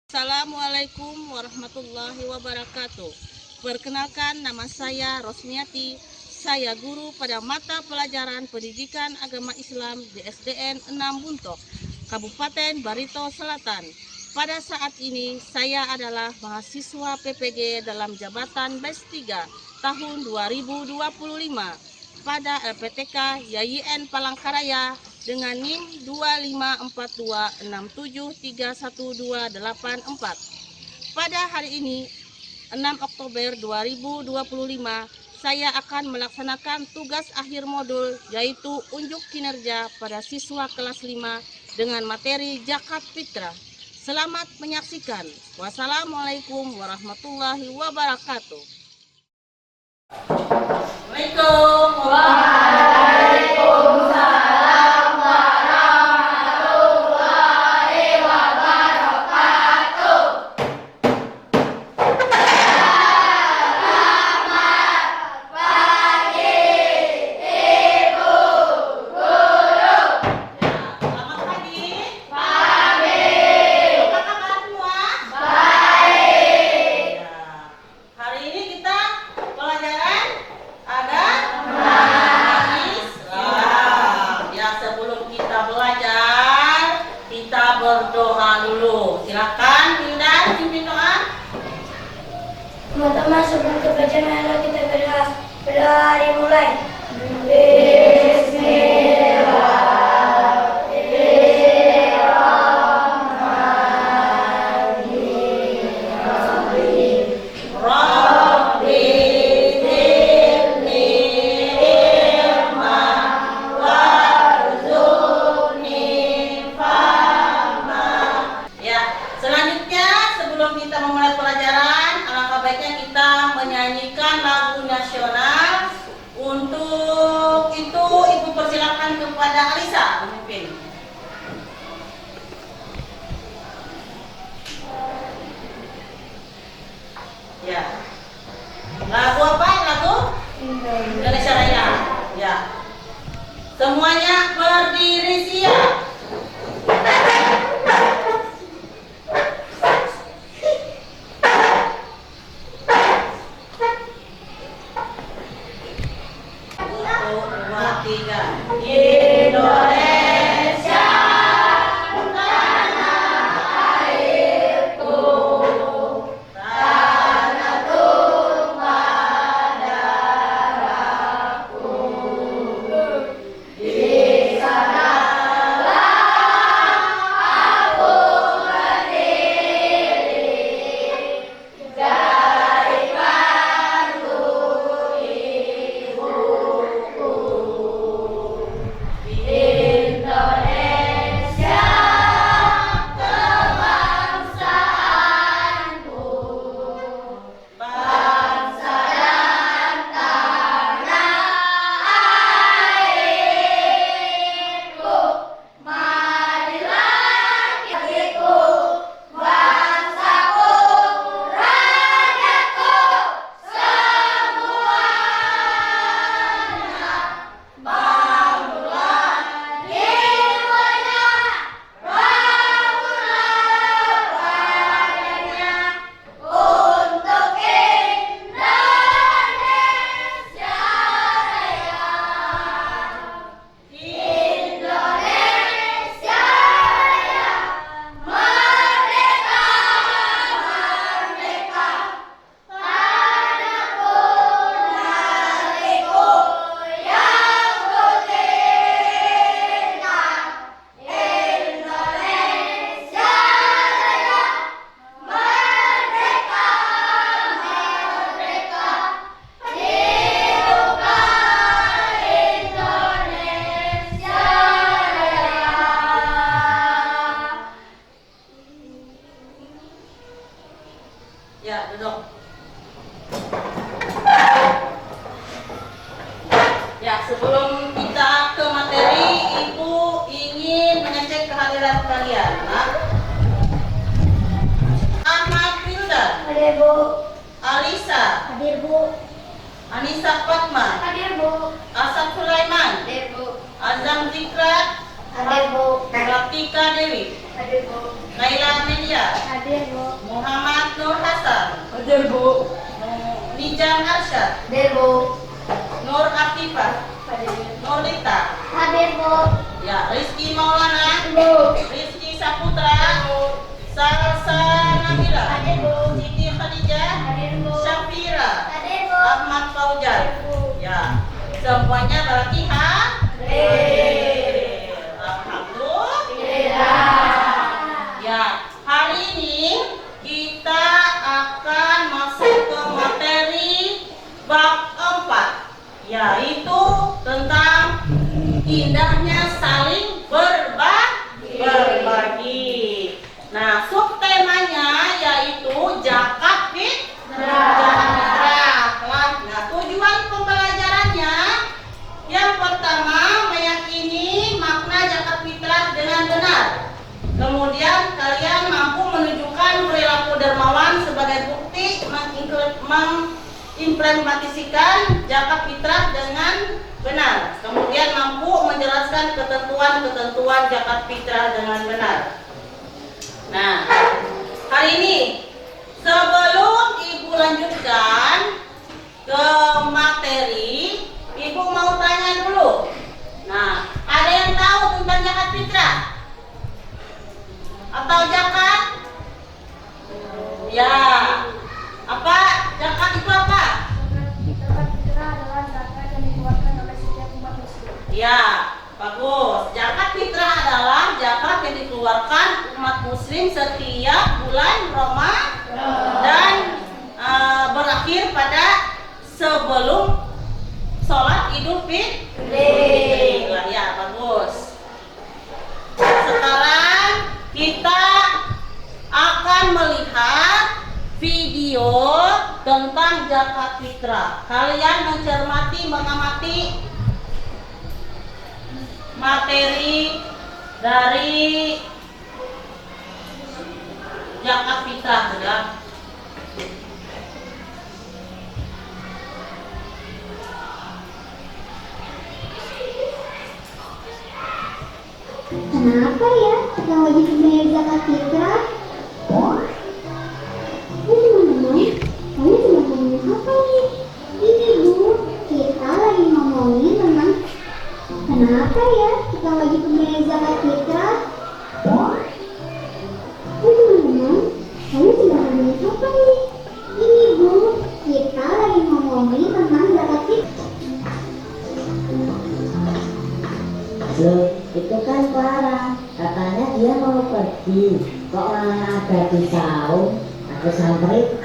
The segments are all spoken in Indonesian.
Assalamualaikum warahmatullahi wabarakatuh. Perkenalkan, nama saya Rosmiati. Saya guru pada mata pelajaran Pendidikan Agama Islam di SDN 6 Buntok, Kabupaten Barito Selatan. Pada saat ini saya adalah mahasiswa PPG dalam jabatan BES 3 tahun 2025 pada LPTK YIN Palangkaraya dengan NIM 2542673128. Pada hari ini 6 Oktober 2025 saya akan melaksanakan tugas akhir modul, yaitu unjuk kinerja pada siswa kelas 5 dengan materi Zakat Fitrah. Selamat menyaksikan. Wassalamualaikum warahmatullahi wabarakatuh. Waalaikumsalam. Berdoa dulu. Silakan Dinda pimpin doa. Teman-teman, sebelum bacaan ayat kita berdoa dimulai. Menyanyikan lagu nasional. Untuk itu Ibu persilakan kepada Alisa memimpin. Ya. Lagu apa? Lagu Indonesia Raya. Ya. Semuanya berdiri siap. Indonesia tanah airku, tanah tumpah darahku. Di sanalah aku berdiri, dari batu ibuku. Indonesia kebangsaanku, bangsa dan tanah airku. Marilah kita bangsaku, rakyatku, semuanya bangunlah jiwanya, bangunlah badannya untuk Indonesia Raya. Indonesia Raya, merdeka, merdeka, tanahku negeriku yang ku cinta. Indonesia Raya, merdeka, merdeka, hiduplah Indonesia Raya. Ya, duduk. Ya, sebelum kita ke materi, Ibu ingin mengecek kehadiran kalian. Ahmad Wildan, Hadir, Bu. Alisa, Hadir, Bu. Anissa Fatma, Hadir, Bu. Asad Sulaiman, Hadir, Bu. Azam Zikrat, Hadir, Bu. Pratika Dewi. Hadir, Bu. Laila Amelia, Hadir, Bu. Muhammad Nur Hasan, Hadir, Bu. Nijan Arsyad, Hadir, Bu. Nur Atifah, Hadir. Nurlita, Hadir, Bu. ya, Rizky Maulana, Bu. Rizky Saputra, Salsa Nabila, Hadir, Bu. Siti Khadijah, Hadir, Bu. Syafira, Hadir, Bu. Ahmad Fauzan. Ya, semuanya berarti hadir. Alhamdulillah. Ya, hari ini kita akan masuk ke materi bab 4, yaitu tentang indahnya saling berbagi. Nah, subtemanya yaitu zakat fitrah. Nah, tujuan pembelajarannya yang pertama meyakini makna zakat fitrah dengan benar. Kemudian kalian mampu menunjukkan perilaku dermawan sebagai bukti mengimplementasikan zakat fitrah dengan benar. Kemudian mampu menjelaskan ketentuan-ketentuan zakat fitrah dengan benar. Nah, hari ini sebelum Ibu lanjutkan ke materi, Ibu mau tanya dulu. Nah, ada yang tahu tentang zakat fitrah? Atau zakat? Ya. Apa? Zakat itu apa? Zakat fitrah adalah zakat yang dikeluarkan oleh setiap umat muslim. Ya, bagus. Zakat fitrah adalah zakat yang dikeluarkan umat muslim setiap bulan Ramadan dan berakhir pada sebelum sholat Idul Fitri. Ya, bagus. Sekarang kita akan melihat video tentang zakat fitrah. Kalian mengamati materi dari zakat fitrah, sudah. Kenapa ya kita wajib membayar zakat fitrah? Kalian sedang ngomongin apa nih? Ini Bu, kita lagi ngomongin tentang kenapa ya kita wajib membayar zakat fitrah? Kalian sedang ngomongin apa nih? Ini Bu, kita lagi ngomongin tentang zakat fitrah. Loh, itu kan Clara. Katanya dia mau pergi. Kok malah ada di saung? Aku samperin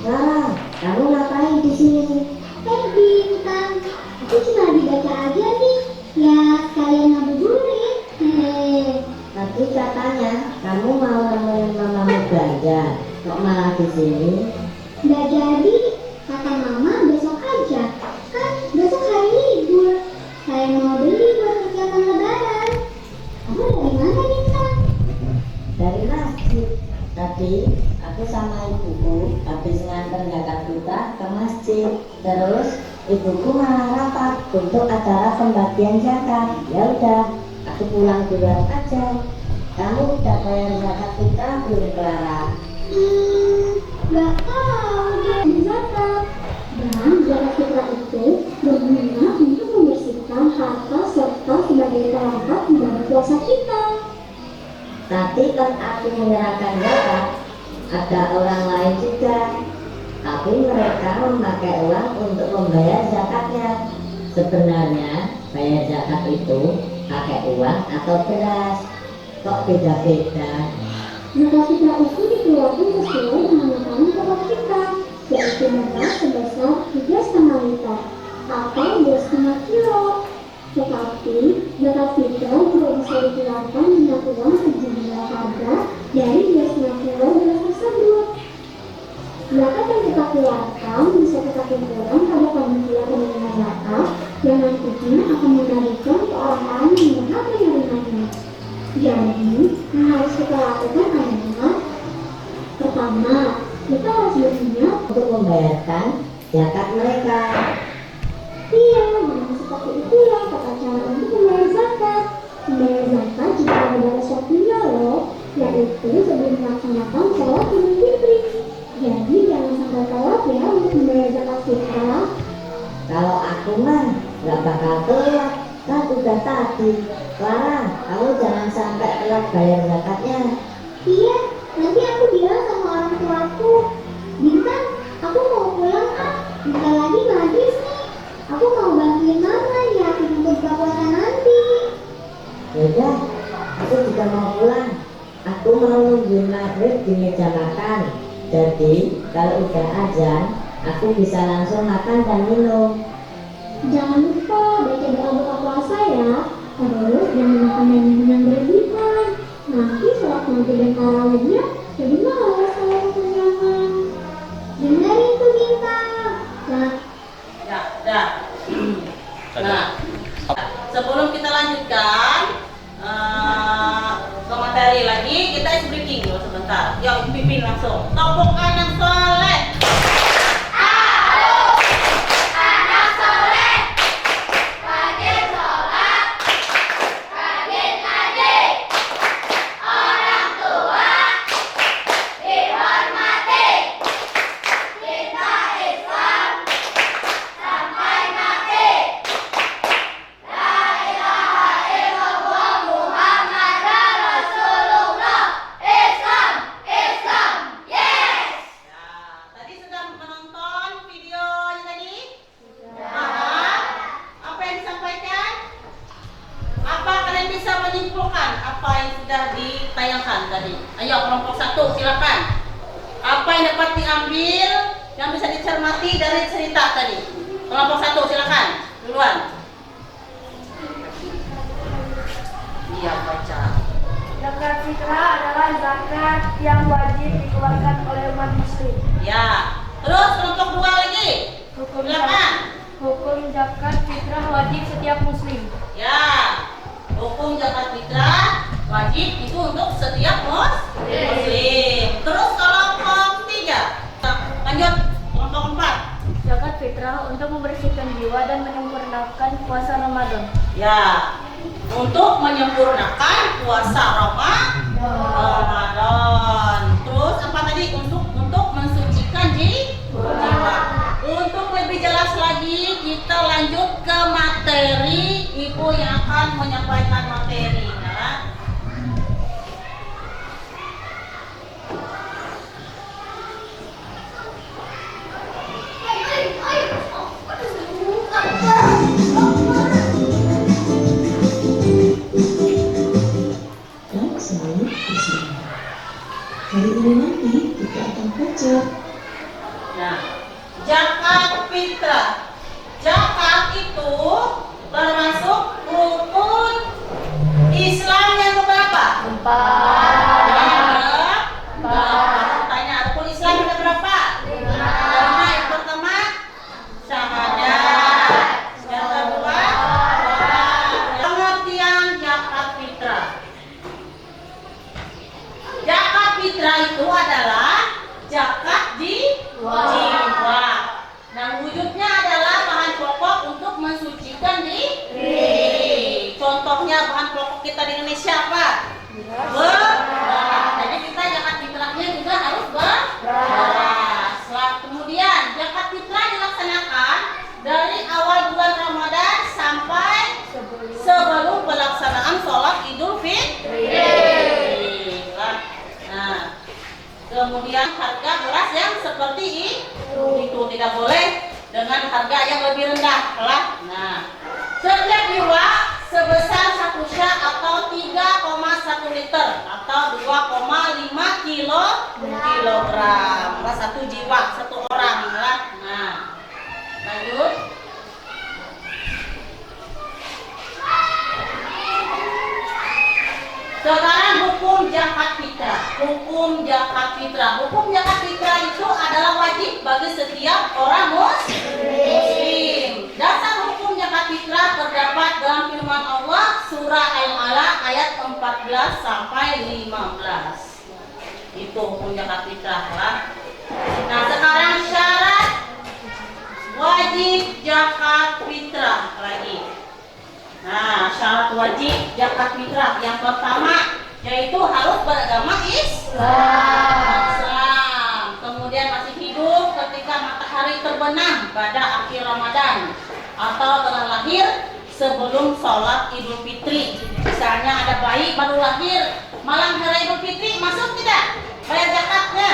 Clara, kamu ngapain di sini? Bintang, aku cuma lagi baca aja nih. Ya, sekalian ngabuburit. Tadi katanya kamu mau nemenin mamamu belanja. Kok malah di sini? Nggak jadi, kata mama besok aja. Kan besok hari libur. Saya mau beli buat persiapan lebaran. Kamu dari mana, Bintang? Dari masjid. Tadi aku sama ibuku habis nganter zakat fitrah ke masjid. Terus ibuku malah rapat untuk acara pembagian zakat. Ya udah, aku pulang duluan aja. Kamu udah bayar zakat fitrah belum, Clara? Nggak tahu dia zakat. Dan zakat fitrah itu berguna untuk membersihkan harta serta sebagai perangkat ibadah puasa kita. Tadi kan aku menyerahkan zakat, ada orang lain juga. Tapi mereka memakai uang untuk membayar zakatnya. Sebenarnya bayar zakat itu pakai uang atau beras. Kok beda-beda? Zakat fitrah itu dikeluarkan sesuai dengan makanan pokok kita, yaitu beras sebesar 3,5 liter atau 2,5 kilo. Tetapi zakat fitrah juga bisa dikeluarkan dengan uang sejumlah harga dari 2,5 kilo beras tersebut. Zakat yang kita keluarkan bisa kita kumpulkan pada panitia penerima zakat yang nantinya akan memberikan ke orang-orang yang berhak menerimanya. Jadi, yang harus kita lakukan adalah pertama, kita harus berniat Untuk membayarkan zakat mereka. iya, Tapi itulah tata cara untuk membayar zakat. Membayar zakat juga ada resepnya loh, yaitu sebelum melaksanakan sholat Idul Fitri. Jadi jangan sampai telat ya untuk membayar zakat fitrah. Kalau aku mah nggak bakal telat, kan udah tadi. Clara, kamu jangan sampai telat bayar zakatnya. Iya, nanti aku bilang sama orang tuaku. Bintang, aku mau pulang ah. Bentar lagi maghrib nih. Aku mau bantuin mama nyiapin untuk buka puasa nanti. Yaudah, aku juga mau pulang. Aku mau nungguin maghrib di meja makan. Jadi, kalau udah azan, aku bisa langsung makan dan minum. Jangan lupa baca doa buka puasa ya. Terus jangan makan dan minum yang berlebihan. Nanti sholat maghrib dan tarawihnya jadi malas kalau kekenyangan. Dengerin tuh Bintang. Nah, Ya. Nah, sebelum kita lanjutkan ke materi lagi, kita is breaking dulu sebentar. Yuk, pimpin langsung. Tepuk kanan soleh. Tadi sudah menonton videonya tadi? Apa yang disampaikan? Apa kalian bisa menyimpulkan apa yang sudah ditayangkan tadi? Ayo kelompok 1 silakan. Apa yang dapat diambil yang bisa dicermati dari cerita tadi? Kelompok 1 silakan. Duluan. Iya, baca. Zakat fitrah adalah zakat yang wajib dikeluarkan oleh umat muslim. Ya. Terus kelompok 2 lagi. Silakan. Hukum zakat fitrah wajib setiap muslim. Ya. Hukum zakat fitrah wajib itu untuk setiap muslim. Terus kelompok 3. Lanjut kelompok 4. Zakat fitrah untuk membersihkan jiwa dan menyempurnakan puasa Ramadan. Ya. Untuk menyempurnakan puasa Ramadan. Terus apa tadi? Untuk mensucikan jiwa. Untuk lebih jelas lagi kita lanjut ke materi. Ibu yang akan menyampaikan materi. Ya. Dan selalu bersama. Hari ini nanti kita akan baca Nah, zakat fitrah. Zakat itu termasuk rukun Islam yang keberapa? Tanya, rukun Islam yang keberapa? Pertama, yang pertama syahadat. Yang kedua pengertian zakat fitrah. Zakat fitrah itu adalah zakat jiwa. Nah, wujudnya adalah bahan pokok untuk mensucikan diri. Contohnya bahan pokok kita di Indonesia apa? Beras. Jadi kita zakat fitrahnya juga harus beras. Kemudian zakat fitrah dilaksanakan dari awal bulan Ramadan sampai sebelum pelaksanaan sholat Idul Fitri. Nah, kemudian harga beras yang seperti itu tidak boleh dengan harga yang lebih rendah. Nah, setiap jiwa sebesar 1 sya atau 3,1 liter atau 2,5 kilogram. Satu jiwa, satu orang. Nah, lanjut. Sekarang hukum zakat fitrah. Hukum zakat fitrah. Hukum zakat fitrah itu adalah wajib bagi setiap orang muslim. Dasar hukum zakat fitrah terdapat dalam firman Allah surah Al-Alaq ayat 14 sampai 15. Itu hukum zakat fitrah lah. Nah, sekarang syarat wajib zakat fitrah lagi. wajib zakat fitrah. Yang pertama yaitu harus beragama Islam. Kemudian masih hidup ketika matahari terbenam pada akhir Ramadan atau telah lahir sebelum sholat Idul Fitri. Misalnya ada bayi baru lahir malam hari Idul Fitri, masuk tidak bayar zakatnya?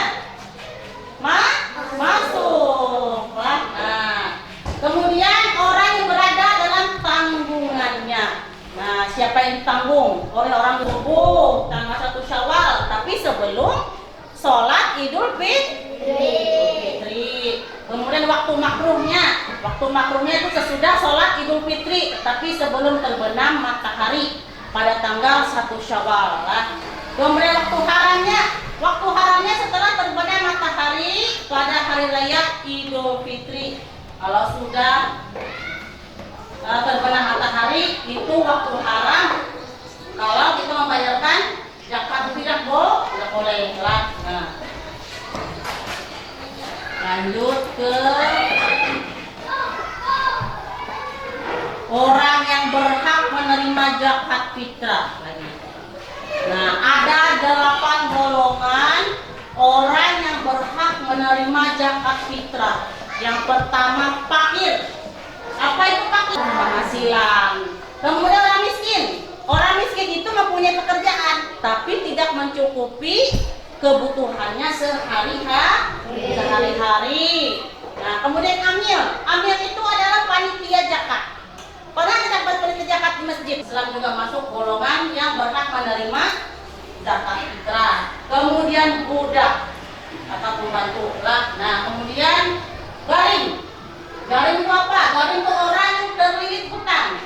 Masuk. Nah, kemudian orang yang berada dalam tanggungannya. Nah, siapa yang ditanggung? Oleh orang subuh tanggal 1 Syawal, tapi sebelum sholat Idul Fitri. Kemudian waktu makruhnya itu sesudah sholat Idul Fitri, tapi sebelum terbenam matahari pada tanggal 1 Syawal. Kemudian waktu haramnya setelah terbenam matahari pada hari raya Idul Fitri. Kalau sudah terbenam matahari itu waktu haram. Kalau kita membayarkan zakat tidak boleh lah. Nah, lanjut ke orang yang berhak menerima zakat fitrah lagi. Nah, ada 8 golongan orang yang berhak menerima zakat fitrah. Yang pertama fakir. Apa itu fakir? Penghasilan. Kemudian orang miskin. Orang miskin itu mempunyai pekerjaan tapi tidak mencukupi kebutuhannya sehari-hari. Nah, kemudian amil. Amil itu adalah panitia zakat. Pernah tidak berpanitia zakat di masjid? Islam juga masuk golongan yang berhak menerima zakat fitrah. Kemudian budak atau pembantu. Nah, kemudian garing. Garing itu apa? Garing itu orang yang terlilit hutang.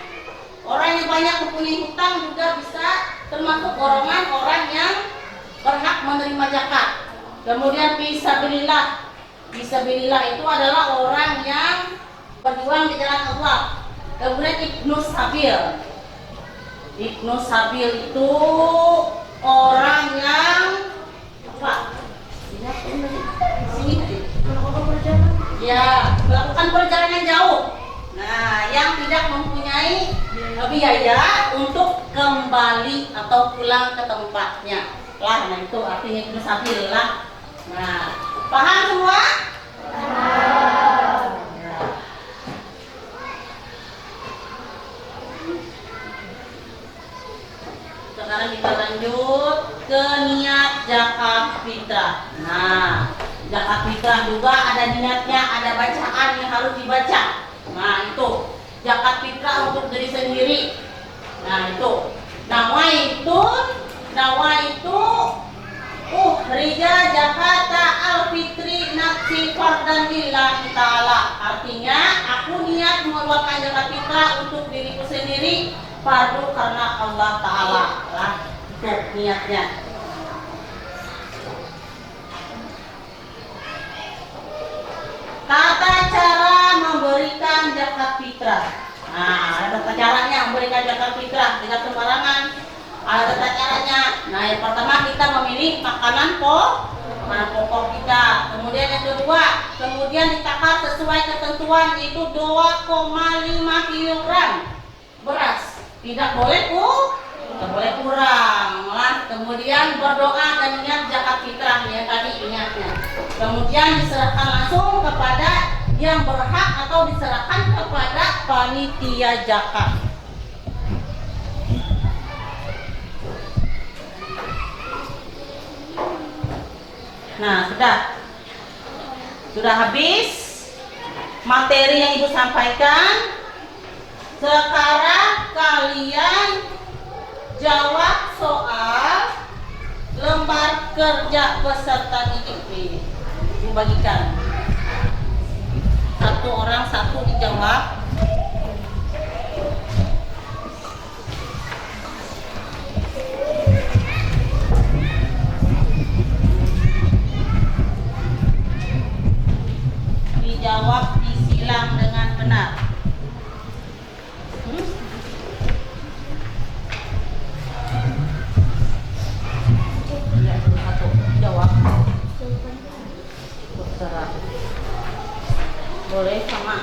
Orang yang banyak mempunyai hutang juga bisa termasuk golongan orang yang berhak menerima zakat. Kemudian fisabilillah. Fisabilillah itu adalah orang yang berjuang di jalan Allah. Kemudian Ibnu Sabil. Ibnu Sabil itu orang yang apa? Ya, melakukan perjalanan jauh. Nah, yang tidak mempunyai biaya untuk kembali atau pulang ke tempatnya. Nah itu artinya Ibnu Sabil lah. Nah, paham semua? Sekarang kita lanjut ke niat zakat fitrah. Nah, zakat fitrah juga ada niatnya, ada bacaan yang harus dibaca. Nah, itu zakat fitrah untuk diri sendiri. Nah, itu nawaitu rija zakata al-fitri nafsi fardan lillahi ta'ala. Artinya, aku niat mengeluarkan zakat fitrah untuk diriku sendiri fardu karena Allah Ta'ala lah. Itu niatnya. Tata cara memberikan zakat fitrah. Nah, ada tata caranya memberikan zakat fitrah, tidak sembarangan. Ada tata caranya. Nah, yang pertama kita memilih makanan pokok kita. Kemudian yang kedua, ditakar sesuai ketentuan itu 2,5 kg beras. Tidak boleh kurang lah. Kemudian berdoa dan niat zakat fitrah ya tadi niatnya. Kemudian diserahkan langsung kepada yang berhak atau diserahkan kepada panitia zakat. Nah, sudah habis materi yang Ibu sampaikan. Sekarang kalian jawab soal lembar kerja peserta didik ini. Ibu bagikan. Satu orang satu dijawab. Dijawab disilang dengan benar. Jawab. Boleh sama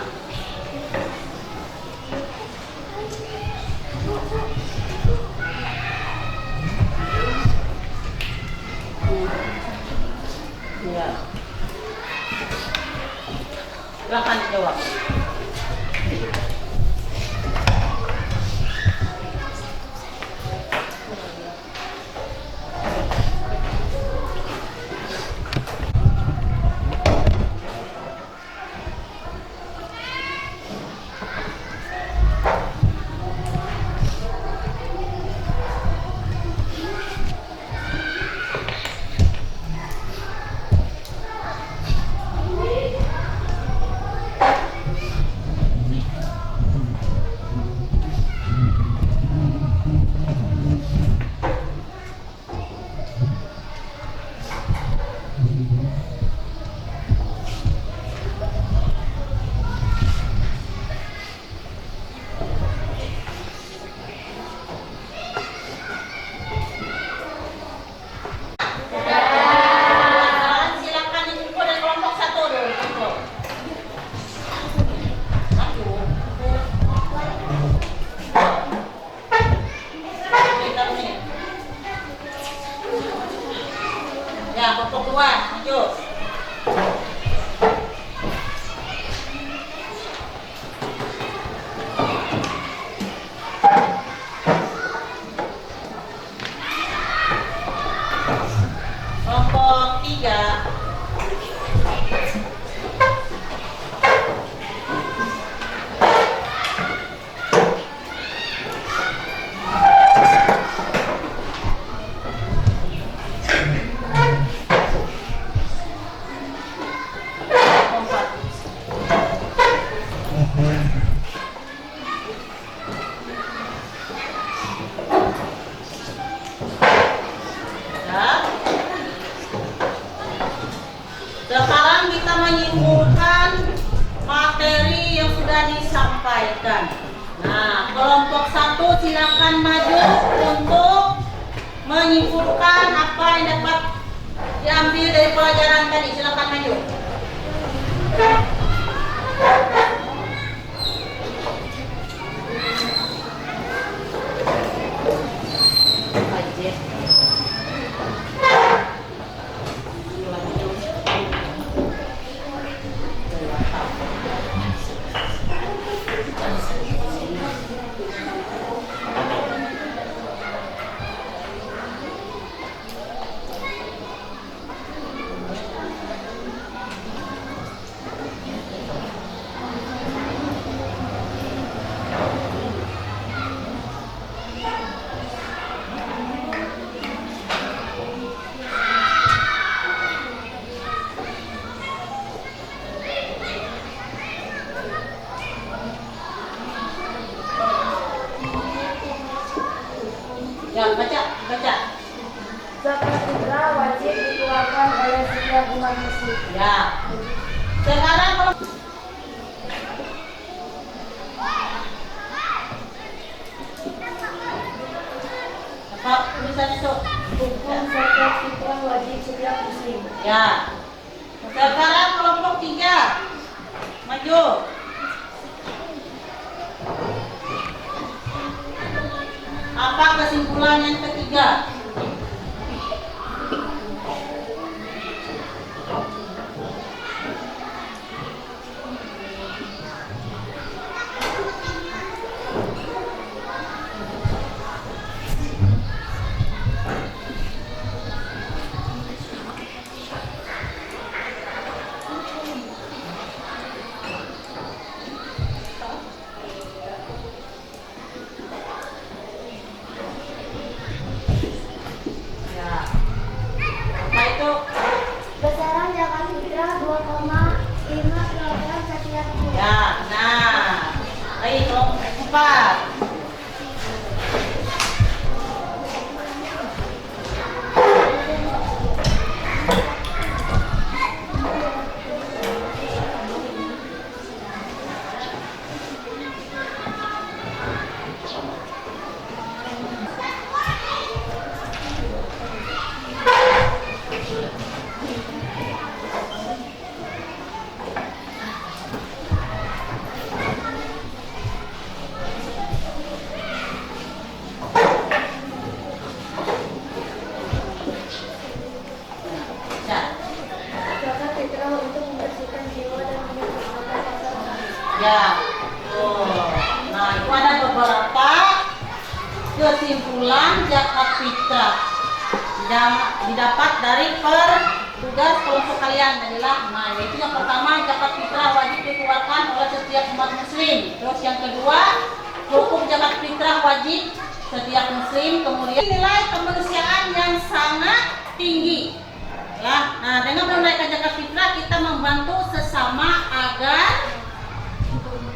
sampaikan. Nah, kelompok 1 silakan maju untuk menyimpulkan apa yang dapat diambil dari pelajaran tadi. Silakan maju. Ya, baca. Zakat fitrah wajib dikeluarkan oleh setiap umat muslim. Ya. Sekarang kalau apa tulisannya tuh? Hukum zakat fitrah wajib setiap muslim. Ya. Sekarang kelompok 3 maju. Apa kesimpulan yang ketiga? Ya. Apa itu? Besaran zakat fitrah 2,5 kg setiap bulan. Ya, nah. Baik, kelompok 4. Zakat fitrah untuk membersihkan jiwa dan menyempurnakan pasangan. Ya. Nah, itu ada beberapa kesimpulan zakat fitrah yang didapat dari tugas kelompok kalian adalah, nah, yaitu yang pertama, zakat fitrah wajib dikeluarkan oleh setiap umat muslim. Terus yang kedua, hukum zakat fitrah wajib setiap muslim. Kemudian nilai kemanusiaan yang sangat tinggi. Ya, nah, dengan menunaikan zakat fitrah kita membantu sesama agar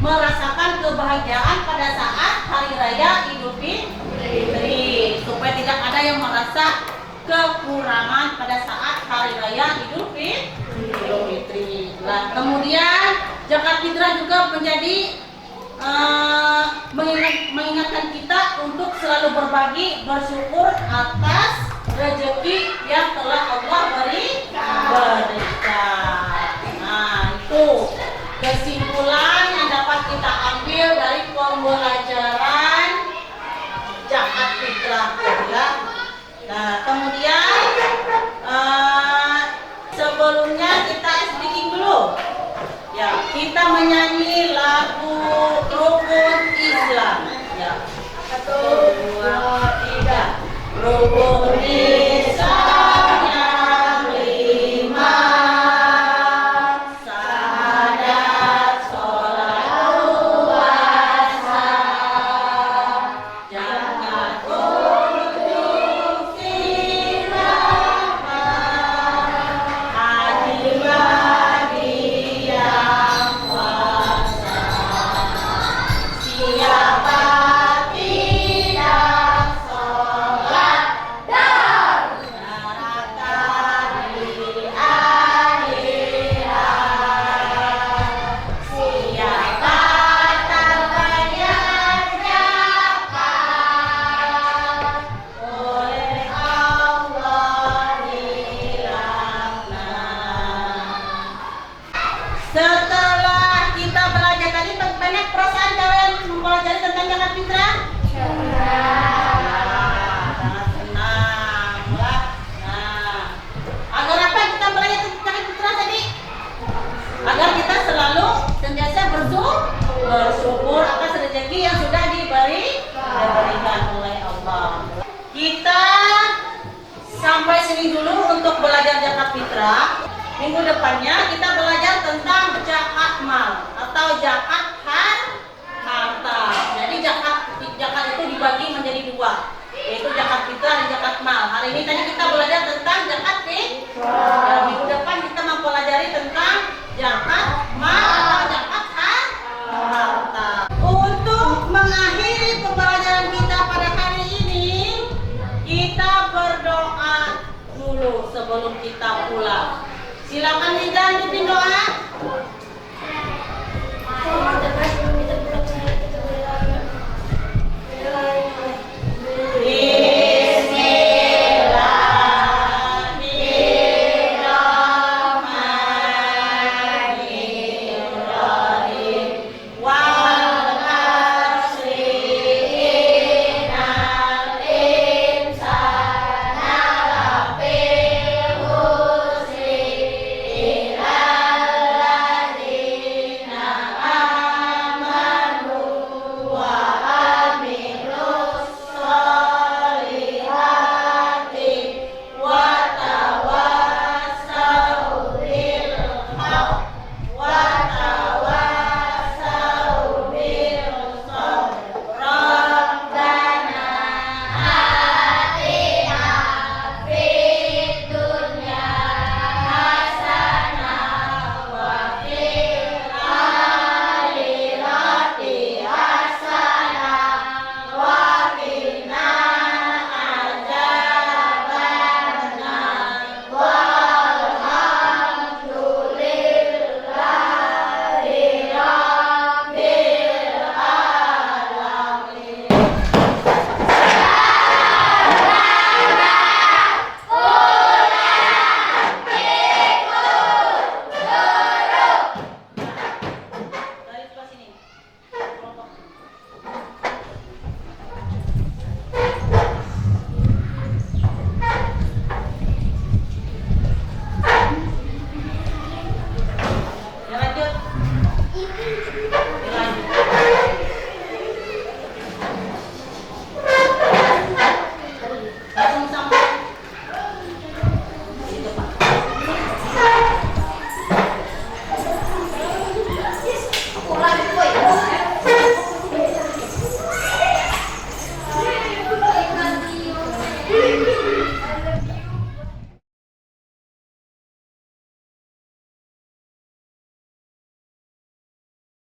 merasakan kebahagiaan pada saat hari raya Idul Fitri, supaya tidak ada yang merasa kekurangan pada saat hari raya Idul Fitri. Nah, kemudian zakat fitrah juga menjadi mengingatkan kita untuk selalu berbagi, bersyukur atas rezeki yang telah Allah berikan. Nah, itu kesimpulan yang dapat kita ambil dari pembelajaran zakat fitrah. Nah, kemudian sebelumnya kita speaking dulu. Ya, kita menyanyi lagu Rukun Islam. Ya. 1, 2, 3. Rukun Islam yang 5. Syahadat, sholat, puasa, zakat, produksi, haji bagi yang puasa. Sampai sini dulu untuk belajar zakat fitrah. Minggu depannya kita belajar tentang zakat mal atau zakat harta. Jadi zakat itu dibagi menjadi dua, yaitu zakat fitrah dan zakat mal. Hari ini tadi kita belajar tentang zakat fitrah. Minggu depan kita mempelajari tentang zakat mal atau zakat harta. Untuk mengakhiri pembelajaran kita pada hari ini, kita berdoa dulu sebelum kita pulang. Silakan Lidan pimpin doa.